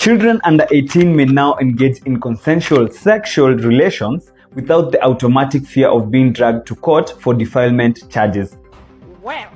Children under 18 may now engage in consensual sexual relations without the automatic fear of being dragged to court for defilement charges. Well,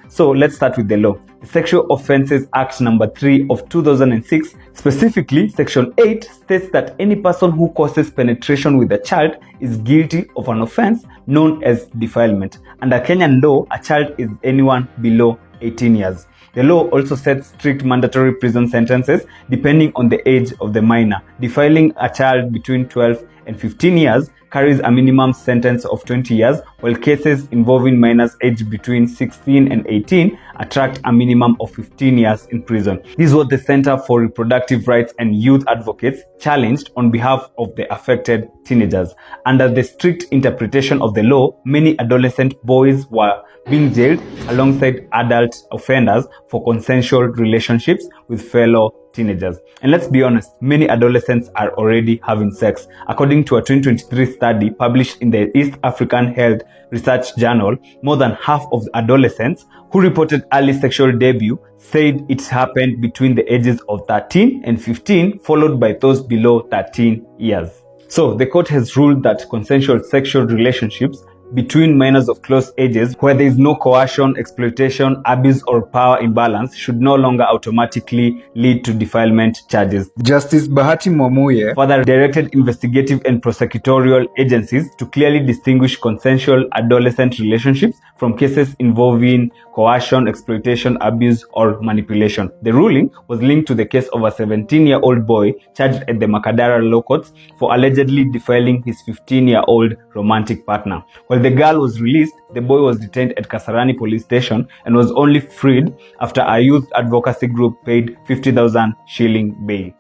so let's start with the law. The Sexual Offences Act number 3 of 2006, specifically Section 8, states that any person who causes penetration with a child is guilty of an offence known as defilement. Under Kenyan law, a child is anyone below 18 years. The law also sets strict mandatory prison sentences depending on the age of the minor. Defiling a child between 12 and 15 years carries a minimum sentence of 20 years, while cases involving minors aged between 16 and 18 attract a minimum of 15 years in prison. This is what the Center for Reproductive Rights and Youth Advocates challenged on behalf of the affected teenagers. Under the strict interpretation of the law, many adolescent boys were being jailed alongside adult offenders for consensual relationships with fellow teenagers. And let's be honest, many adolescents are already having sex. According to a 2023 study published in the East African Health Research Journal, more than half of the adolescents who reported early sexual debut said it happened between the ages of 13 and 15, followed by those below 13 years. So the court has ruled that consensual sexual relationships between minors of close ages where there is no coercion, exploitation, abuse or power imbalance should no longer automatically lead to defilement charges. Justice Bahati Mwamuye further directed investigative and prosecutorial agencies to clearly distinguish consensual adolescent relationships from cases involving coercion, exploitation, abuse or manipulation. The ruling was linked to the case of a 17-year-old boy charged at the Makadara Law Courts for allegedly defiling his 15-year-old romantic partner. While the girl was released, the boy was detained at Kasarani police station and was only freed after a youth advocacy group paid 50,000 shilling bail.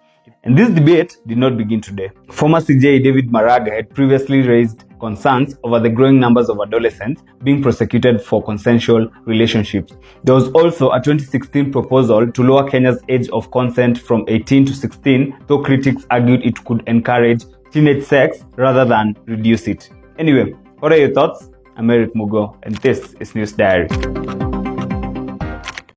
And this debate did not begin today. Former CJ David Maraga had previously raised concerns over the growing numbers of adolescents being prosecuted for consensual relationships. There was also a 2016 proposal to lower Kenya's age of consent from 18 to 16, though critics argued it could encourage teenage sex rather than reduce it. Anyway, what are your thoughts? I'm Eric Mugo, and this is News Diary.